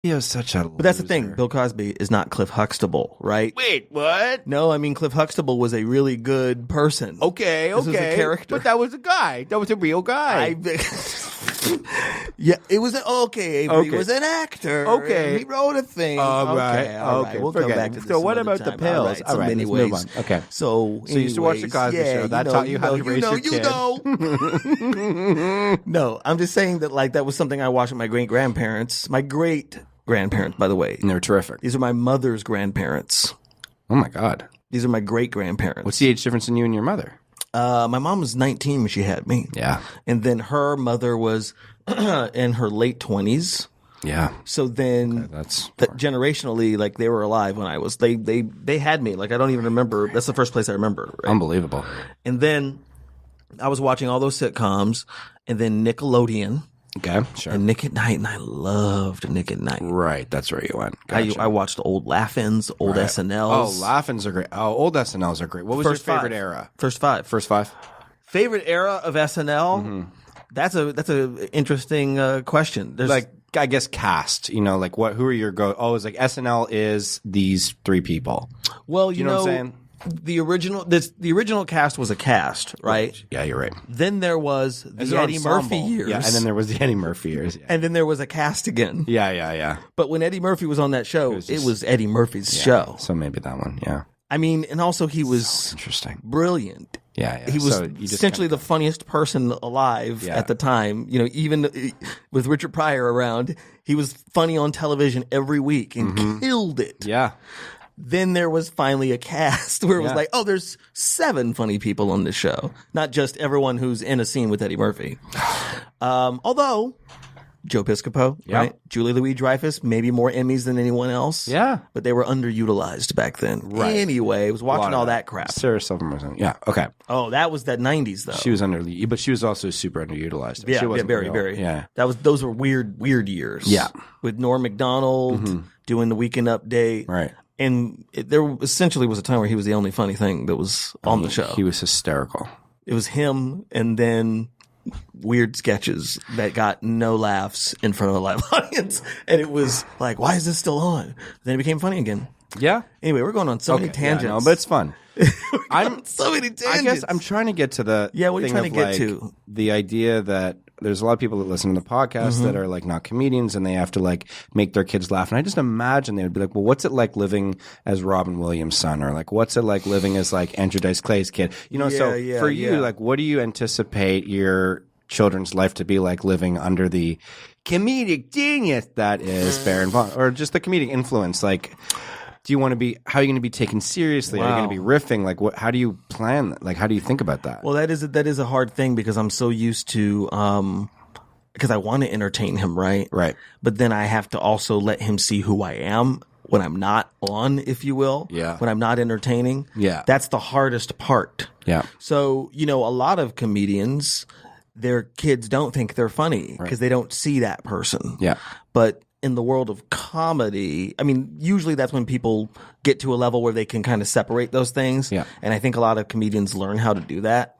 He was such a loser. But that's the thing. Bill Cosby is not Cliff Huxtable, right? Wait, what? No, I mean, Cliff Huxtable was a really good person. Okay. This was a character. But that was a guy. That was a real guy. Yeah, it was okay. Avery was an actor. Okay. He wrote a thing. All right. Okay. We'll come back to this. So what some other about the time. pills? All right. Let's move on. Okay. So you used to watch the Cosby Show. That taught you how to raise your kid. No, I'm just saying that like that was something I watched with my great-grandparents. My great-grandparents, by the way. And they were terrific. These are my mother's grandparents. Oh, my God. These are my great-grandparents. What's the age difference in you and your mother? My mom was 19 when she had me. Yeah. And then her mother was in her late 20s. Yeah. So then generationally, like they were alive when I was, they had me. Like I don't even remember. That's the first place I remember. Right? Unbelievable. And then I was watching all those sitcoms and then Nickelodeon. Okay, sure. And Nick at Night, and I loved Nick at Night. Right, that's where you went. Gotcha. I watched old Laugh-Ins, old SNLs. Oh, Laugh-Ins are great. Oh, old SNLs are great. What was your favorite era? First five. First five? Favorite era of SNL? Mm-hmm. That's a interesting question. There's like, I guess cast, you know, like who are your it's like SNL is these three people. Well, you know what I'm saying? The original cast was a cast, right? Yeah, you're right. Then there was the Eddie Murphy years. Yeah, and then there was the Eddie Murphy years. Yeah. And then there was a cast again. Yeah. But when Eddie Murphy was on that show, it was Eddie Murphy's show. So maybe that one, yeah. I mean, and also he was interesting, brilliant. Yeah. He was essentially the funniest person alive at the time. You know, even with Richard Pryor around, he was funny on television every week and killed it. Yeah. Then there was finally a cast where it was like, oh, there's 7 funny people on this show, not just everyone who's in a scene with Eddie Murphy. Although Joe Piscopo, right? Julie Louis-Dreyfus, maybe more Emmys than anyone else. Yeah. But they were underutilized back then. Right. Anyway, I was watching all that crap. Sarah Silverman. Yeah. Okay. Oh, that was that 90s though. She was but she was also super underutilized. Yeah, she wasn't very. Yeah. Those were weird years. Yeah. With Norm Macdonald doing the Weekend Update. Right. And there essentially was a time where he was the only funny thing that was on the show. He was hysterical. It was him and then weird sketches that got no laughs in front of a live audience. And it was like, why is this still on? Then it became funny again. Yeah. Anyway, we're going on so many tangents. Yeah, no, but it's fun. So many tangents. I guess I'm trying to get to the what are you trying to get to? The idea that there's a lot of people that listen to the podcast that are like not comedians and they have to like make their kids laugh. And I just imagine they would be like, well, what's it like living as Robin Williams' son? Or like, what's it like living as like Andrew Dice Clay's kid? You know, for you, like, what do you anticipate your children's life to be like living under the comedic genius that is Baron Vaughn? Or just the comedic influence? Like, do you want to be, how are you going to be taken seriously? Are you going to be riffing? Like, how do you plan? Like, how do you think about that? Well, that is a hard thing because I'm so used to, because I want to entertain him, right? Right. But then I have to also let him see who I am when I'm not on, if you will. Yeah. When I'm not entertaining. Yeah. That's the hardest part. Yeah. So, you know, a lot of comedians, their kids don't think they're funny because they don't see that person. Yeah. But in the world of comedy, I mean, usually that's when people get to a level where they can kind of separate those things. Yeah. And I think a lot of comedians learn how to do that.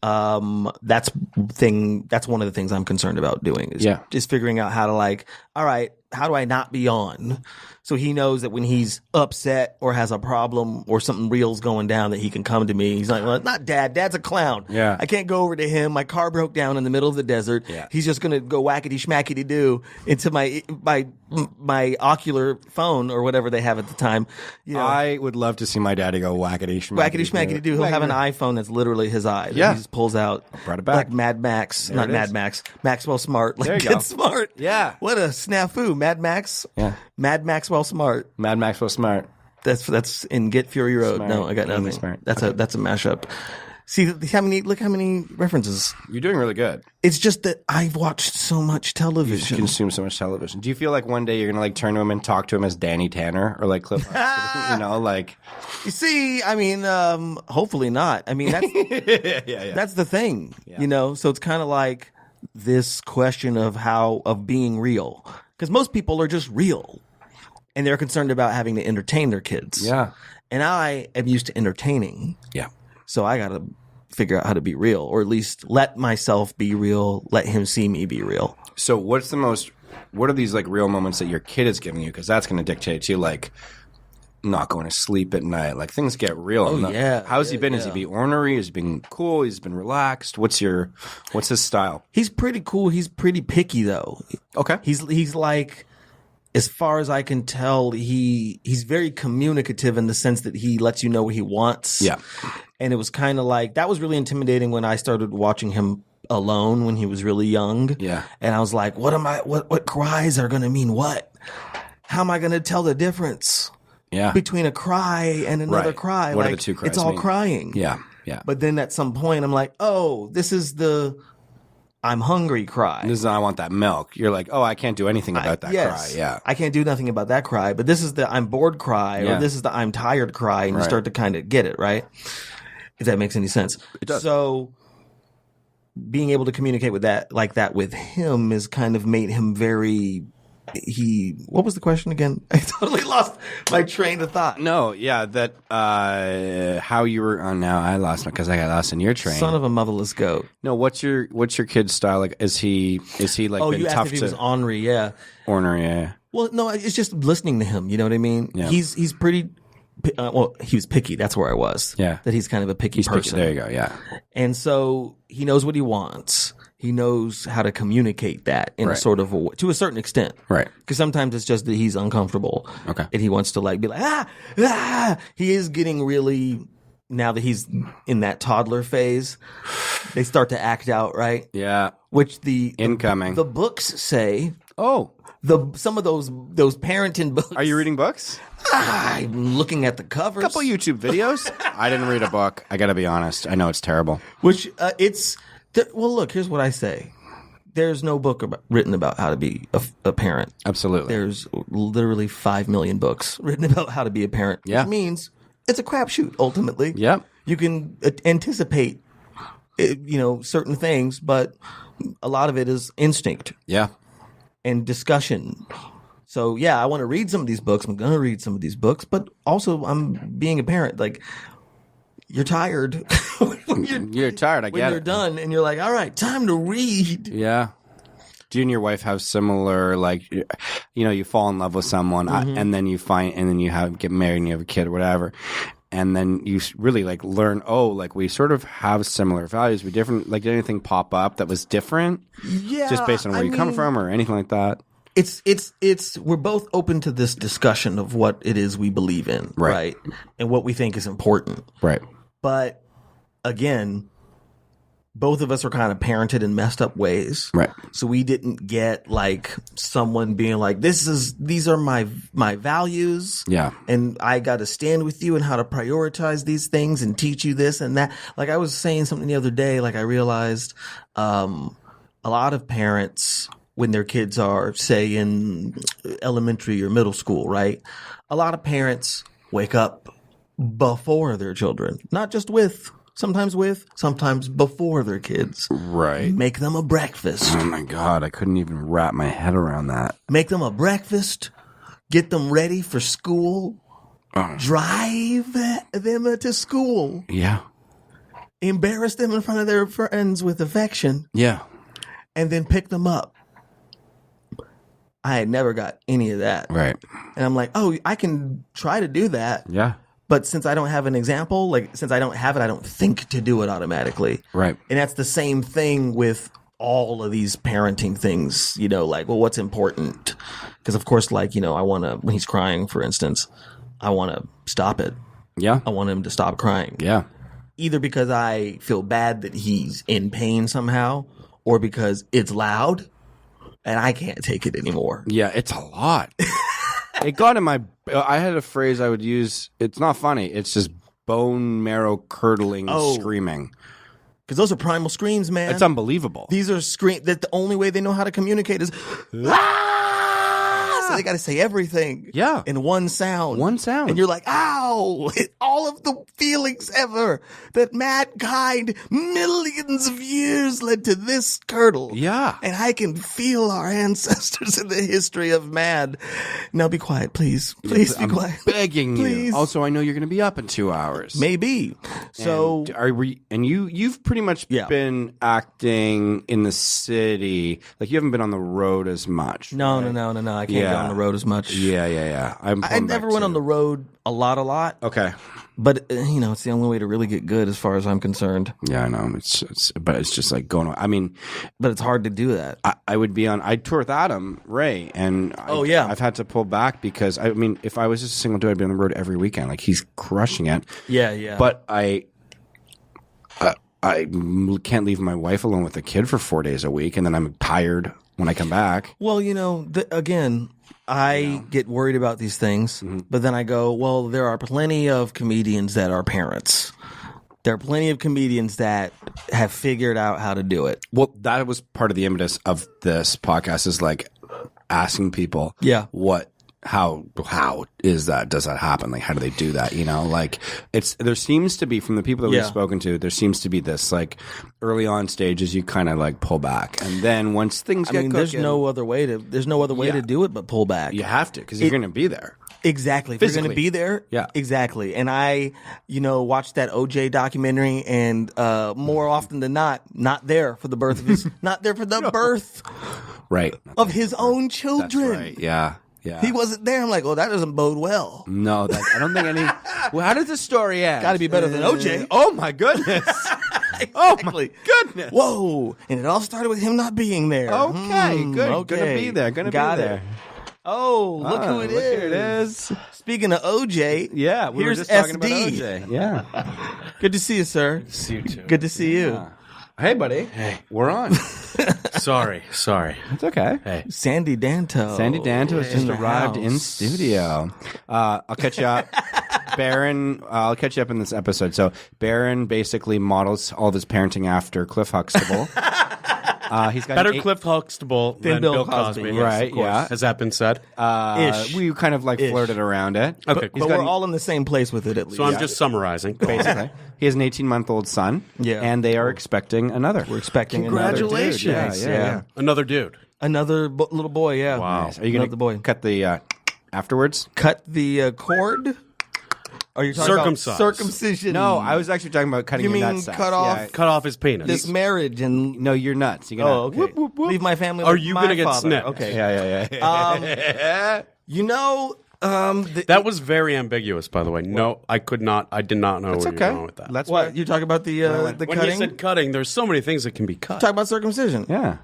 That's one of the things I'm concerned about doing is just figuring out how to like, all right, how do I not be on? So he knows that when he's upset or has a problem or something real's going down that he can come to me. He's like, well, not Dad. Dad's a clown. Yeah. I can't go over to him. My car broke down in the middle of the desert. Yeah. He's just going to go whackety schmackety do into my ocular phone or whatever they have at the time. You know, I would love to see my daddy go whackety schmackety. Whackety schmackety do. He'll have an iPhone that's literally his eye. Yeah. He just pulls out. Brought it back. Like Mad Max. There Not it Mad is. Max. Maxwell Smart. Like There you Get go. Smart. Yeah. What a snafu. Mad Max. Yeah. Mad Maxwell Smart. Mad Maxwell Smart. That's in Get Fury Road. Smart. No, I got Amy nothing. Smart. That's a mashup. See look how many references. You're doing really good. It's just that I've watched so much You television. consume so much television. Do you feel like one day you're going to like turn to him and talk to him as Danny Tanner or like Cliff Huxtable? You know, like. You see, I mean, hopefully not. I mean, that's Yeah. that's the thing, you know. So it's kind of like this question of being real, because most people are just real, and they're concerned about having to entertain their kids. Yeah. And I am used to entertaining, Yeah. so I got to figure out how to be real, or at least let myself be real, let him see me be real. So what's the most what are these like real moments that your kid is giving you? Because that's going to dictate to you, like, not going to sleep at night. Like, things get real. Oh, yeah. How's he been? Is he being ornery? Is he being cool? He's been relaxed? What's his style? He's pretty cool. He's pretty picky, though. Okay. He's like, as far as I can tell, he's very communicative in the sense that he lets you know what he wants. Yeah. And it was kind of like, that was really intimidating when I started watching him alone when he was really young. Yeah. And I was like, what cries are going to mean what? How am I going to tell the difference? Yeah. Between a cry and another Right. cry. What like, are the two cries it's all mean? crying. Yeah. Yeah. But then at some point, I'm like, oh, this is the I'm hungry cry. This is I want that milk. You're like, oh, I can't do anything about that cry. Yeah. I can't do nothing about that cry, but this is the I'm bored cry, or this is the I'm tired cry, and you start to kind of get it, right? If that makes any sense. It does. So being able to communicate with that, like that with him, has kind of made him very... what was the question again? I totally lost my train of thought. No, yeah, that how you were on now. I lost because I got lost in your train. Son of a motherless goat. No, what's your kid's style like? Is he like been you tough asked if he was ornery, yeah. Ornery, yeah. Well, no, it's just listening to him. You know what I mean? Yeah. He's pretty. He was picky. That's where I was. Yeah, that he's kind of a picky person. There you go. Yeah, and so he knows what he wants. He knows how to communicate that in a sort of to a certain extent. Right. Because sometimes it's just that he's uncomfortable. Okay. And he wants to like be like, He is getting really, now that he's in that toddler phase, they start to act out, right? Yeah. Which the books say. Oh. Some of those parenting books. Are you reading books? I'm looking at the covers. A couple YouTube videos. I didn't read a book. I got to be honest. I know it's terrible. Which well, look, here's what I say. There's no book written about how to be a parent. Absolutely. There's literally 5 million books written about how to be a parent. Yeah. Which means it's a crapshoot, ultimately. Yeah. You can anticipate, certain things, but a lot of it is instinct. Yeah. And discussion. So, yeah, I want to read some of these books. I'm going to read some of these books, but also I'm being a parent. Like, you're tired. You're tired, I get it. When you're done and you're like, all right, time to read. Yeah. Do you and your wife have similar, like, you fall in love with someone and then you get married and you have a kid or whatever. And then you really like learn, we sort of have similar values. We different, like, did anything pop up that was different? Yeah. Just based on where you come from or anything like that? We're both open to this discussion of what it is we believe in, right? And what we think is important. Right. But again, both of us are kind of parented in messed up ways. Right. So we didn't get like someone being like, these are my values. Yeah. And I got to stand with you and how to prioritize these things and teach you this and that. Like I was saying something the other day, like I realized, a lot of parents, when their kids are, say, in elementary or middle school, right? A lot of parents wake up before their children, not just sometimes before their kids. Right. Make them a breakfast. Oh my God, I couldn't even wrap my head around that. Make them a breakfast, get them ready for school, drive them to school. Yeah. Embarrass them in front of their friends with affection. Yeah. And then pick them up. I had never got any of that. Right. And I'm like, I can try to do that. Yeah. But since I don't have an example, since I don't have it, I don't think to do it automatically. Right. And that's the same thing with all of these parenting things, what's important? Because of course, I want to, when he's crying, for instance, I want to stop it. Yeah. I want him to stop crying. Yeah. Either because I feel bad that he's in pain somehow, or because it's loud and I can't take it anymore. Yeah, it's a lot. It got in my... I had a phrase I would use. It's not funny. It's just bone marrow curdling screaming. Because those are primal screams, man. It's unbelievable. These are screams that the only way they know how to communicate is... So they got to say everything in one sound. One sound. And you're like, ow, all of the feelings ever that mankind millions of years led to this curdle. Yeah. And I can feel our ancestors in the history of man. Now be quiet, please. Please be quiet. Begging you. Also, I know you're going to be up in 2 hours. Maybe. So you've pretty much been acting in the city. Like you haven't been on the road as much. No. I can't go on the road as much. Yeah. I never went on the road a lot. Okay. But it's the only way to really get good, as far as I'm concerned. Yeah, I know. But it's just like going on. I mean, but it's hard to do that. I tour with Adam Ray, and I've had to pull back because I mean, if I was just a single dude, I'd be on the road every weekend. Like he's crushing it. Yeah. But I can't leave my wife alone with the kid for 4 days a week, and then I'm tired when I come back. Well, again, I get worried about these things, but then I go, well, there are plenty of comedians that are parents. There are plenty of comedians that have figured out how to do it. Well, that was part of the impetus of this podcast, is like asking people, how is that? Does that happen? Like, how do they do that? Like there seems to be, from the people that we've spoken to, there seems to be this like early on stages you kind of like pull back, and then once things get cooking, there's no other way to do it but pull back. You have to, because you're going to be there. Exactly. If you're going to be there, exactly. And I, watched that OJ documentary, and more often than not there for the birth of his, not there for the birth, of his own children. That's right. Yeah. Yeah. He wasn't there. I'm like, that doesn't bode well. No, I don't think any. Well, how did the story end? Got to be better than OJ. Oh my goodness. Exactly. Oh my goodness. Whoa. And it all started with him not being there. Okay, good. Okay. Gonna be there. Got be there. Oh, look who it is. Here it is. Speaking of OJ, we were just talking about OJ. Yeah. Good to see you, sir. Good to see you too. Good to see you. Hey, buddy. Hey. We're on. Sorry. It's okay. Hey. Sandy Danto has just arrived in studio. I'll catch you up. Barron, I'll catch you up in this episode. So Barron basically models all of his parenting after Cliff Huxtable. He's got better Cliff Huxtable than Bill Cosby. Yes, right, yeah. Has that been said? Ish. We kind of like flirted around it. Okay, but we're all in the same place with it, at least. So I'm just summarizing. Basically. He has an 18-month-old son, and they are expecting another. We're expecting Congratulations. Another dude. Yeah. Another dude. Another little boy, yeah. Wow. Nice. Are you going to cut the afterwards? Cut the cord? Are you talking about circumcision? No, I was actually talking about cutting your nuts. Cut off cut off his penis. This marriage and no, your nuts. You're gonna okay. Whoop, whoop, whoop. Leave my family. Are you gonna get snipped? Okay. Yeah. That was very ambiguous, by the way. No, I could not. I did not know where you were going with that. That's what you talk about the when cutting. When you said cutting, there's so many things that can be cut. Talk about circumcision. Yeah.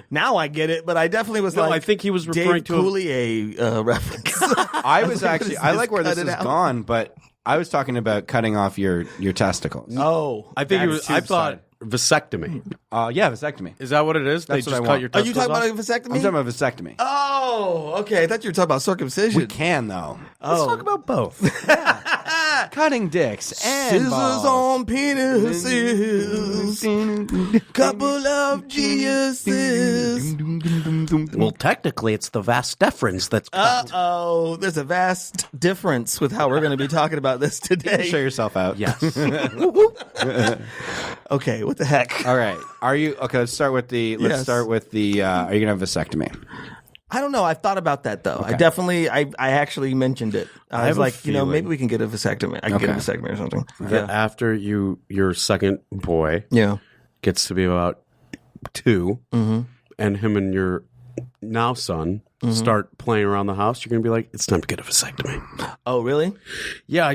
Now I get it, but I definitely was I think he was referring to a reference. I was actually. I like where this has gone, but I was talking about cutting off your testicles. Oh, I think I thought vasectomy. Yeah, vasectomy. Is that what it is? That's they what just I cut want. your Are you testicles talking off? about a vasectomy? I'm talking about vasectomy. Oh, okay. I thought you were talking about circumcision. We can though. Let's talk about both. Cutting dicks and scissors balls. on penises, couple of geniuses. Well, technically, it's the vas deferens that's cut. Uh-oh. There's a vast difference with how we're going to be talking about this today. Show yourself out. Yes. Okay, what the heck? All right. Are you okay? Let's start with the. Are you gonna have vasectomy? I don't know. I've thought about that though. Okay. I actually mentioned it. I was like, maybe we can get a vasectomy. I can get a vasectomy or something. Yeah. After your second boy gets to be about 2, and him and your now son start playing around the house, you're going to be like, it's time to get a vasectomy. Oh, really? Yeah,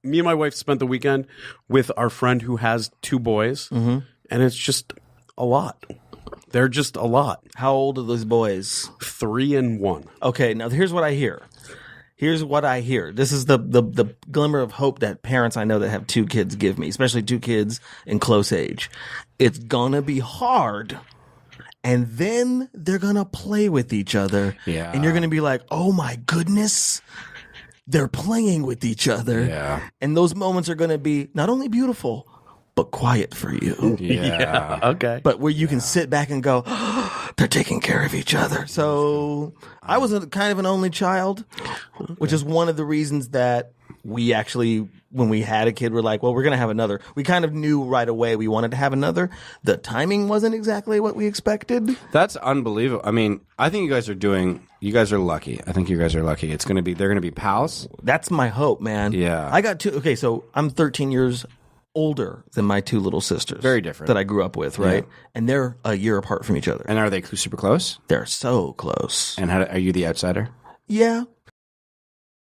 me and my wife spent the weekend with our friend who has 2 boys, and it's just a lot. They're just a lot. How old are those boys? 3 and 1. Okay, now here's what I hear. This is the glimmer of hope that parents I know that have 2 kids give me, especially 2 kids in close age. It's gonna be hard. And then they're gonna play with each other. Yeah. And you're gonna be like, oh my goodness, they're playing with each other. Yeah. And those moments are gonna be not only beautiful, but quiet for you. Yeah. Okay. But where you can sit back and go, oh, they're taking care of each other. So I was kind of an only child, which is one of the reasons that we actually, when we had a kid, we're like, well, we're going to have another. We kind of knew right away we wanted to have another. The timing wasn't exactly what we expected. That's unbelievable. I mean, I think you guys are lucky. I think you guys are lucky. They're going to be pals. That's my hope, man. Yeah. I got okay, so I'm 13 years older than my two little sisters. Very different. That I grew up with, right? Yeah. And they're a year apart from each other. And are they super close? They're so close. And are you the outsider? Yeah.